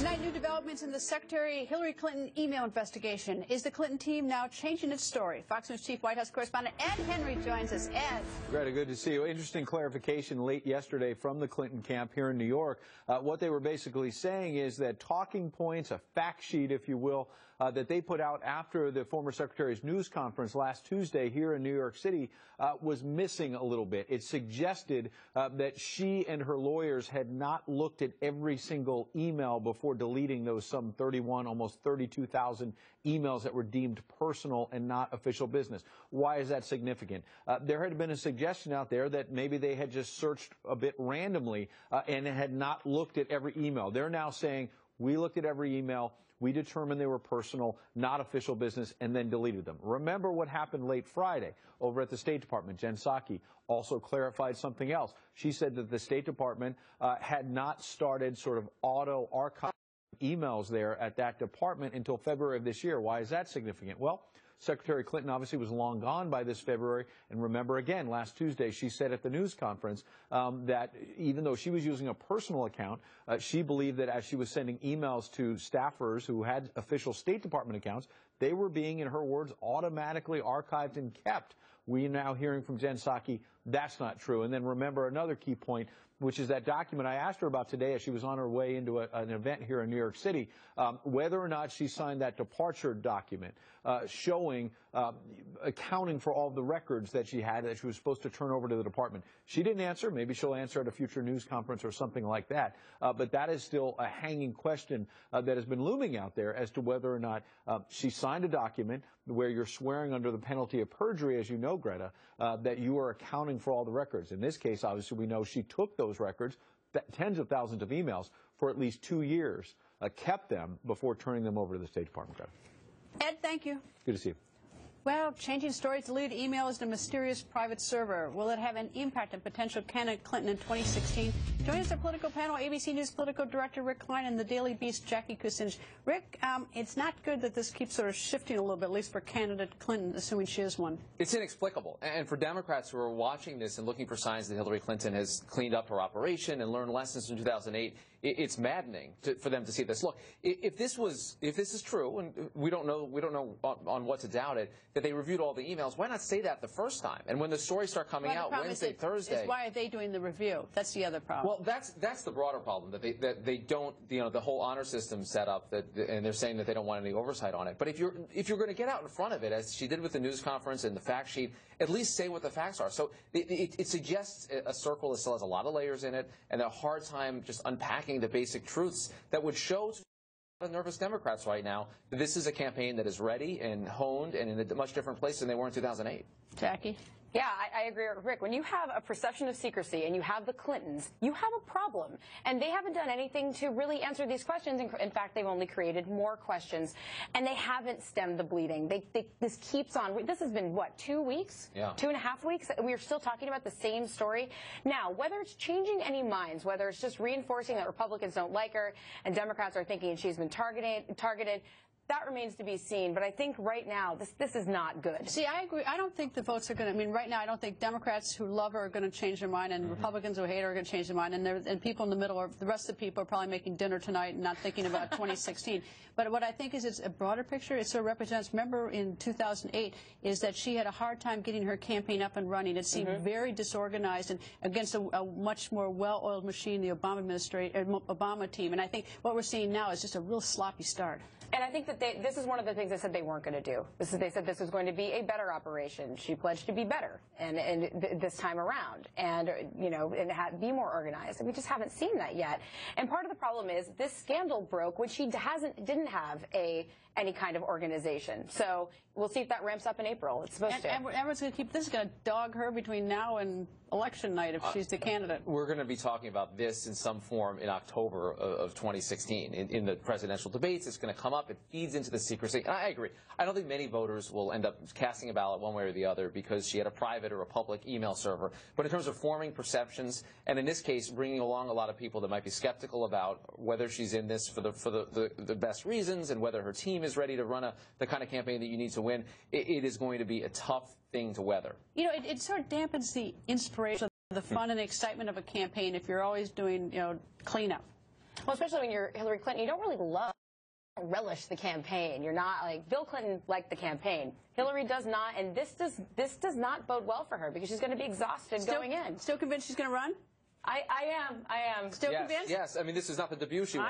Tonight, new developments in the Secretary Hillary Clinton email investigation. Is the Clinton team now changing its story? Fox News Chief White House correspondent Ed Henry joins us. Ed. Greta, good to see you. Interesting clarification late yesterday from the Clinton camp here in New York. What they were basically saying is that talking points, a fact sheet, if you will, that they put out after the former Secretary's news conference last Tuesday here in New York City was missing a little bit. It suggested that she and her lawyers had not looked at every single email before deleting those some 31, almost 32,000 emails that were deemed personal and not official business. Why is that significant? There had been a suggestion out there that maybe they had just searched a bit randomly and had not looked at every email. They're now saying, we looked at every email, we determined they were personal, not official business, and then deleted them. Remember what happened late Friday over at the State Department. Jen Psaki also clarified something else. She said that the State Department had not started sort of auto archive emails there at that department until February of this year. Why is that significant? Well, Secretary Clinton obviously was long gone by this February. And remember, again, last Tuesday, she said at the news conference that even though she was using a personal account, she believed that as she was sending emails to staffers who had official State Department accounts, they were being, in her words, automatically archived and kept. We are now hearing from Jen Psaki that's not true. And then remember another key point, which is that document I asked her about today as she was on her way into an event here in New York City, whether or not she signed that departure document showing, accounting for all the records that she had that she was supposed to turn over to the department. She didn't answer. Maybe she'll answer at a future news conference or something like that. But that is still a hanging question that has been looming out there as to whether or not she signed a document where you're swearing under the penalty of perjury, as you know, Greta, that you are accounting for all the records. In this case, obviously, we know she took those records, tens of thousands of emails, for at least 2 years, kept them before turning them over to the State Department. Ed, thank you. Good to see you. Well, changing stories, deleted emails in a mysterious private server. Will it have an impact on potential candidate Clinton in 2016? Join us our political panel, ABC News political director Rick Klein and the Daily Beast Jackie Kucinich. Rick, it's not good that this keeps sort of shifting a little bit, at least for candidate Clinton, assuming she is one. It's inexplicable. And for Democrats who are watching this and looking for signs that Hillary Clinton has cleaned up her operation and learned lessons from 2008, it's maddening for them to see this. Look, if this is true, and we don't know on what to doubt it, that they reviewed all the emails, why not say that the first time? And when the stories start coming out Wednesday, Thursday, why are they doing the review? That's the other problem. Well, that's the broader problem, that they don't, the whole honor system set up, and they're saying that they don't want any oversight on it. But if you're going to get out in front of it, as she did with the news conference and the fact sheet, at least say what the facts are. So it suggests a circle that still has a lot of layers in it and a hard time just unpacking the basic truths that would show to a lot of nervous Democrats right now that this is a campaign that is ready and honed and in a much different place than they were in 2008. Jackie? Yeah, I agree with Rick. When you have a perception of secrecy and you have the Clintons, you have a problem. And they haven't done anything to really answer these questions. In fact, they've only created more questions. And they haven't stemmed the bleeding. This keeps on. This has been, what, 2 weeks? Yeah. 2.5 weeks? We're still talking about the same story. Now, whether it's changing any minds, whether it's just reinforcing that Republicans don't like her and Democrats are thinking she's been targeted, that remains to be seen, but I think right now this is not good. See, I agree. I don't think the votes are going to, right now I don't think Democrats who love her are going to change their mind, and Republicans who hate her are going to change their mind, and people in the middle, or the rest of the people are probably making dinner tonight and not thinking about 2016. But what I think is it's a broader picture. It sort of represents, remember in 2008, is that she had a hard time getting her campaign up and running. It seemed very disorganized and against a much more well-oiled machine, the Obama team. And I think what we're seeing now is just a real sloppy start. And I think that this is one of the things they said they weren't going to do. They said this was going to be a better operation. She pledged to be better, and this time around, and be more organized. And we just haven't seen that yet. And part of the problem is this scandal broke when she didn't have any kind of organization. So we'll see if that ramps up in April. It's supposed to. And everyone's going to keep this, going to dog her between now and election night if she's the candidate. We're going to be talking about this in some form in October of 2016. In the presidential debates, it's going to come up. It feeds into the secrecy. And I agree. I don't think many voters will end up casting a ballot one way or the other because she had a private or a public email server. But in terms of forming perceptions, and in this case, bringing along a lot of people that might be skeptical about whether she's in this for the best reasons and whether her team is ready to run the kind of campaign that you need to win, it is going to be a tough thing to weather. It sort of dampens the inspiration, the fun and excitement of a campaign if you're always doing, cleanup. Well, especially when you're Hillary Clinton, you don't really relish the campaign. You're not like Bill Clinton liked the campaign. Hillary does not, and this does not bode well for her because she's going to be exhausted going in. Still convinced she's going to run? I am. Still convinced? Yes. I mean, this is not the debut she won.